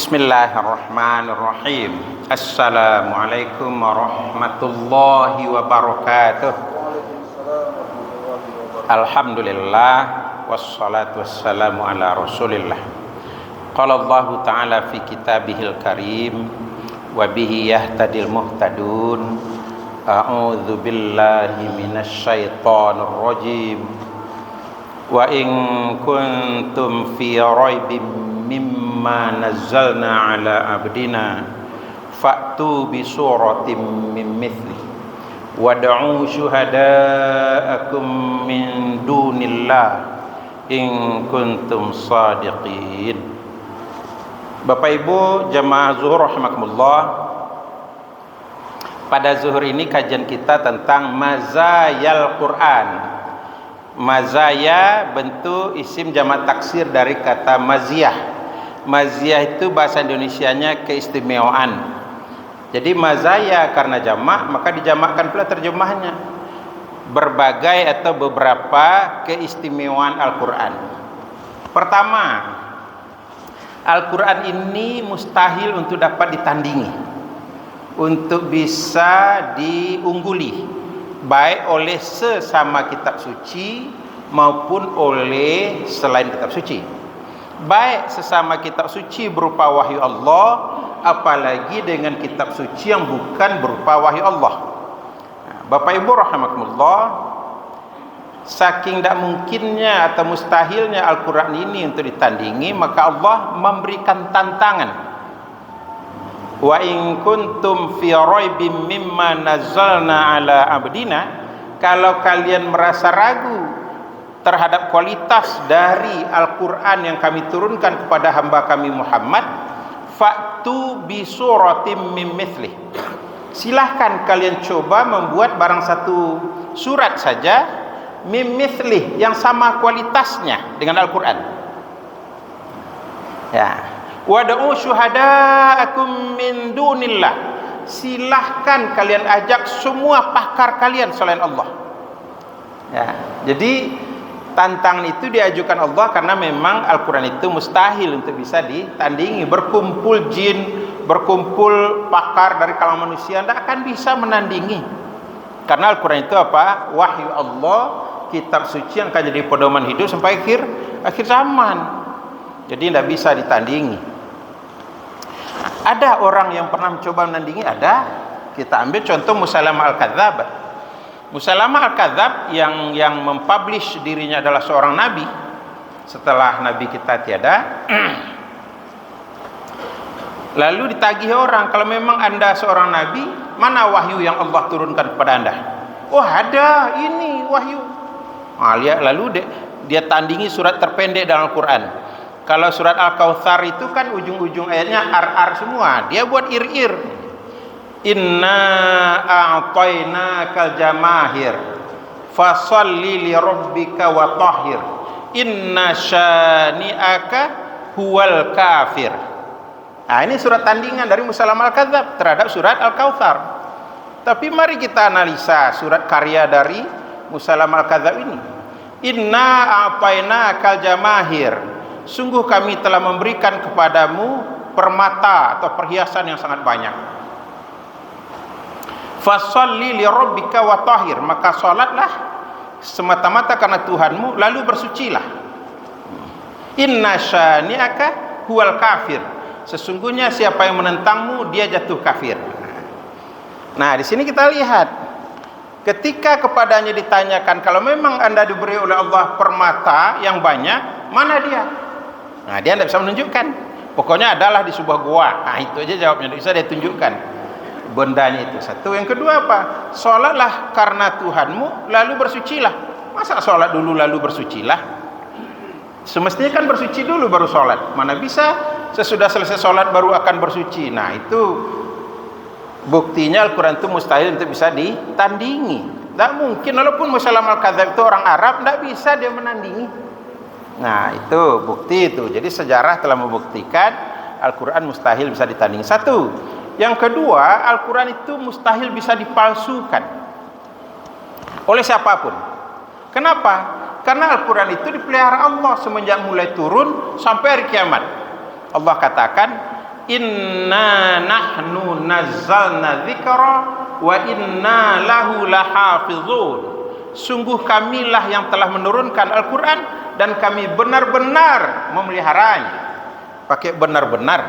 Bismillahirrahmanirrahim. Assalamualaikum warahmatullahi wabarakatuh. Alhamdulillah wassalatu wassalamu ala Rasulillah. Qala Allah Ta'ala fi kitabihil karim wa bihi yahtadil muhtadun. A'udzu billahi minasyaitonir rajim. Wa in kuntum fi raibin mimma nazzalna ala abdina fa'tu bi suratin min mithli wad'u syuhada'akum min dunillah in kuntum shadiqin. Bapak Ibu jamaah zuhur rahimakumullah, pada zuhur ini kajian kita tentang mazayal Quran. Mazaya bentuk isim jamak taksir dari kata maziyah. Maziyah itu bahasa Indonesianya keistimewaan. Jadi mazaya karena jamak maka dijamakkan pula terjemahnya. Berbagai atau beberapa keistimewaan Al-Quran. Pertama, Al-Quran ini mustahil untuk dapat ditandingi, untuk bisa diungguli, baik oleh sesama kitab suci maupun oleh selain kitab suci. Baik sesama kitab suci berupa wahyu Allah, apalagi dengan kitab suci yang bukan berupa wahyu Allah. Bapak Ibu rahimakumullah, saking tidak mungkinnya atau mustahilnya Al-Quran ini untuk ditandingi, maka Allah memberikan tantangan. Wa in kuntum fi raibim mimma nazzalna ala abdina, kalau kalian merasa ragu terhadap kualitas dari Al-Quran yang kami turunkan kepada hamba kami Muhammad, fa'tu bi suratim min mithlih, silahkan kalian coba membuat barang satu surat saja min mithlih yang sama kualitasnya dengan Al-Quran. Ya, wad'u syuhada'akum min dunillah, silahkan kalian ajak semua pakar kalian selain Allah. Ya, jadi tantangan itu diajukan Allah karena memang Al-Quran itu mustahil untuk bisa ditandingi. Berkumpul jin, berkumpul pakar dari kalangan manusia tidak akan bisa menandingi, karena Al-Quran itu apa? Wahyu Allah, kitab suci yang akan jadi pedoman hidup sampai akhir zaman. Jadi tidak bisa ditandingi. Ada orang yang pernah mencoba menandingi? Ada. Kita ambil contoh Musailamah Al-Kadzdzab. Musailamah Al-Kadzdzab yang mempublish dirinya adalah seorang nabi setelah nabi kita tiada. Lalu ditagih orang, kalau memang anda seorang nabi, mana wahyu yang Allah turunkan kepada anda? Oh ada, ini wahyu. Lalu dia tandingi surat terpendek dalam Al-Quran. Kalau surat Al-Kautsar itu kan ujung-ujung ayatnya ar semua, dia buat ir. Inna a'tainakal jamahir fasalli li rabbika wa tahhir inna syani'aka huwal kafir. Nah, ini surat tandingan dari Musailamah Al-Kadzdzab terhadap surat Al-Kautsar. Tapi mari kita analisa surat karya dari Musailamah Al-Kadzdzab ini. Inna a'tainakal jamahir, sungguh kami telah memberikan kepadamu permata atau perhiasan yang sangat banyak. Fasalli li rabbika wa tahhir, maka salatlah semata-mata karena Tuhanmu, lalu bersucilah. Inna syani'aka huwal kafir, sesungguhnya siapa yang menentangmu dia jatuh kafir. Nah, di sini kita lihat ketika kepadanya ditanyakan, kalau memang anda diberi oleh Allah permata yang banyak, mana dia? Nah, dia tidak bisa menunjukkan. Pokoknya adalah di sebuah gua. Nah, itu aja jawabnya, tidak bisa dia tunjukkan bendanya itu. Satu. Yang kedua apa? Sholatlah karena Tuhanmu, lalu bersucilah. Masa sholat dulu lalu bersucilah? Semestinya kan bersuci dulu baru sholat. Mana bisa sesudah selesai sholat baru akan bersuci? Nah, itu buktinya Al-Quran itu mustahil untuk bisa ditandingi. Tidak mungkin, walaupun Musailamah Al-Kadzdzab itu orang Arab, tidak bisa dia menandingi. Nah, itu bukti itu. Jadi sejarah telah membuktikan Al-Quran mustahil bisa ditandingi. Satu. Yang kedua, Al-Quran itu mustahil bisa dipalsukan oleh siapapun. Kenapa? Karena Al-Quran itu dipelihara Allah semenjak mulai turun sampai hari kiamat. Allah katakan, inna nahnu nazzalna dzikra wa inna lahu lahafizun. Sungguh kamilah yang telah menurunkan Al-Quran dan kami benar-benar memeliharanya. Pakai benar-benar.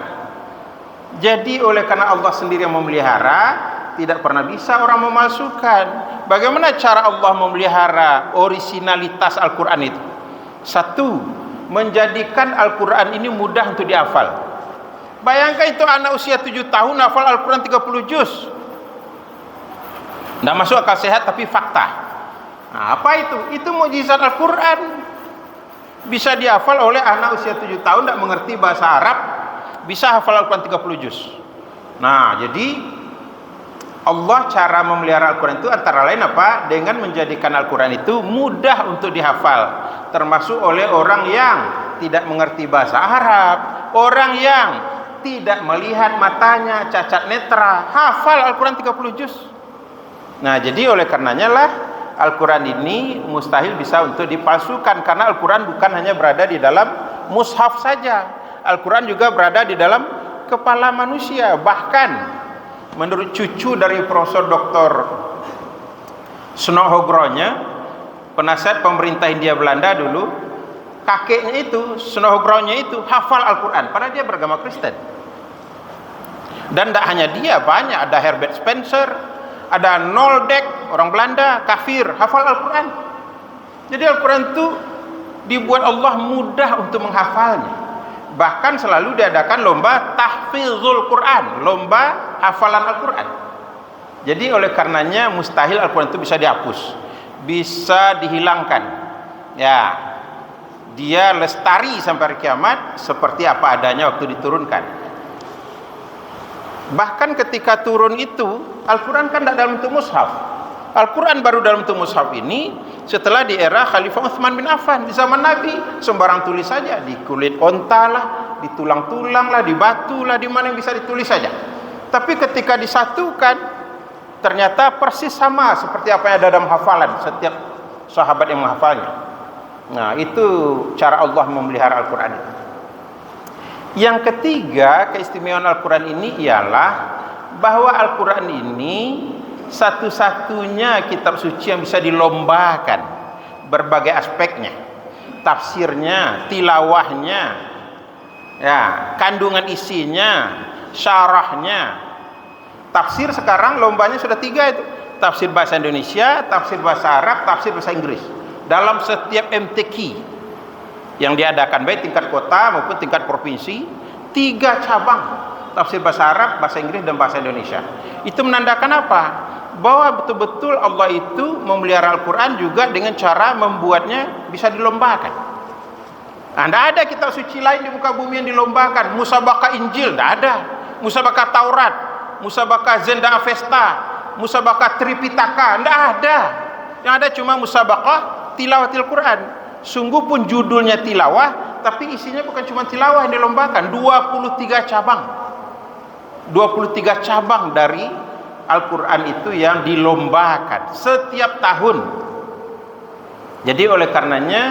Jadi oleh karena Allah sendiri yang memelihara, tidak pernah bisa orang memalsukan. Bagaimana cara Allah memelihara originalitas Al-Quran itu? Satu, menjadikan Al-Quran ini mudah untuk dihafal. Bayangkan itu anak usia 7 tahun hafal Al-Quran 30 juz. Tidak masuk akal sehat tapi fakta. Nah, apa itu? Itu mukjizat Al-Quran. Bisa dihafal oleh anak usia 7 tahun tidak mengerti bahasa Arab, bisa hafal Al-Quran 30 juz. Nah, jadi Allah cara memelihara Al-Quran itu antara lain apa? Dengan menjadikan Al-Quran itu mudah untuk dihafal, termasuk oleh orang yang tidak mengerti bahasa Arab, orang yang tidak melihat matanya, cacat netra, hafal Al-Quran 30 juz. Nah, jadi oleh karenanya lah Al-Quran ini mustahil bisa untuk dipalsukan, karena Al-Quran bukan hanya berada di dalam mushaf saja. Al-Quran juga berada di dalam kepala manusia. Bahkan menurut cucu dari Profesor Dr. Snohogronya, penasihat pemerintah Hindia Belanda dulu, kakeknya itu, Snohogronya itu hafal Al-Quran, padahal dia beragama Kristen. Dan tidak hanya dia, banyak, ada Herbert Spencer, ada Noldek, orang Belanda, kafir, hafal Al-Quran. Jadi Al-Quran itu dibuat Allah mudah untuk menghafalnya. Bahkan selalu diadakan lomba tahfizul Quran, lomba hafalan Al-Quran. Jadi oleh karenanya mustahil Al-Quran itu bisa dihapus, bisa dihilangkan. Ya, dia lestari sampai kiamat seperti apa adanya waktu diturunkan. Bahkan ketika turun itu, Al-Quran kan tidak dalam bentuk mushaf. Al-Quran baru dalam bentuk mushaf ini setelah di era Khalifah Utsman bin Affan. Di zaman Nabi sembarang tulis saja, di kulit onta lah, di tulang-tulang lah, di batu lah, di mana yang bisa ditulis saja. Tapi ketika disatukan, ternyata persis sama seperti apa yang ada dalam hafalan setiap sahabat yang menghafalnya. Nah, itu cara Allah memelihara Al-Quran itu. Yang ketiga, keistimewaan Al-Quran ini ialah bahwa Al-Quran ini satu-satunya kitab suci yang bisa dilombakan berbagai aspeknya, tafsirnya, tilawahnya, ya, kandungan isinya, syarahnya. Tafsir sekarang lombanya sudah 3 itu, tafsir bahasa Indonesia, tafsir bahasa Arab, tafsir bahasa Inggris. Dalam setiap MTQ yang diadakan baik tingkat kota maupun tingkat provinsi, 3 cabang, tafsir bahasa Arab, bahasa Inggris, dan bahasa Indonesia. Itu menandakan apa? Bahwa betul-betul Allah itu memelihara Al-Quran juga dengan cara membuatnya bisa dilombakan. Nah, tidak ada kitab suci lain di muka bumi yang dilombakan. Musabaqah Injil tidak ada, musabaqah Taurat, musabaqah Zenda Avesta, musabaqah Tripitaka, tidak ada. Yang ada cuma musabaqah tilawatil Quran. Sungguh pun judulnya tilawah, tapi isinya bukan cuma tilawah yang dilombakan. 23 cabang 23 cabang dari Al-Quran itu yang dilombakan setiap tahun. Jadi oleh karenanya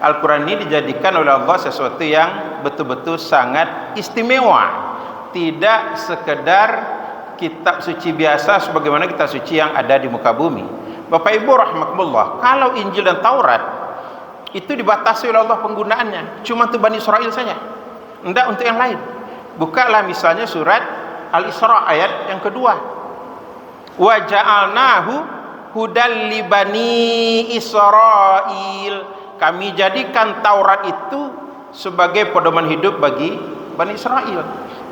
Al-Quran ini dijadikan oleh Allah sesuatu yang betul-betul sangat istimewa, tidak sekedar kitab suci biasa sebagaimana kitab suci yang ada di muka bumi. Bapak Ibu rahimakumullah, kalau Injil dan Taurat itu dibatasi oleh Allah penggunaannya, cuma untuk Bani Israel saja, tidak untuk yang lain. Bukalah misalnya surat Al-Isra ayat yang kedua, wa ja'alnahu hudal li Bani Israil, kami jadikan Taurat itu sebagai pedoman hidup bagi Bani Israel.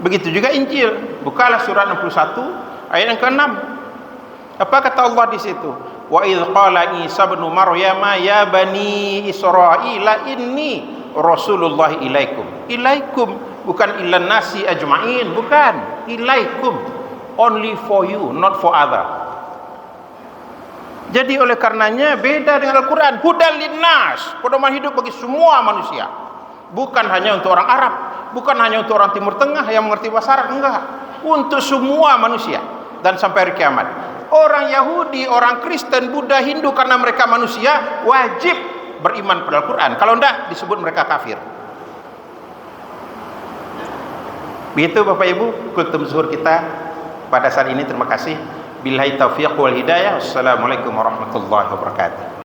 Begitu juga Injil. Bukalah surat 61 ayat yang ke-6. Apa kata Allah di situ? Wa idz qala Isa ibn Maryam ya bani Israila inni rasulullah ilaikum. Ilaikum bukan ilan nasi ajma'in, bukan. Ilaikum, only for you, not for other. Jadi oleh karenanya beda dengan Al-Quran. Hudal linnas, pedoman hidup bagi semua manusia. Bukan hanya untuk orang Arab, bukan hanya untuk orang Timur Tengah yang mengerti bahasa Arab, enggak. Untuk semua manusia dan sampai hari kiamat. Orang Yahudi, orang Kristen, Buddha, Hindu, karena mereka manusia wajib beriman pada Al-Quran. Kalau tidak disebut mereka kafir. Begitu Bapak Ibu kultum zuhur kita pada saat ini. Terima kasih. Billahi taufiq wal hidayah. Wassalamualaikum warahmatullahi wabarakatuh.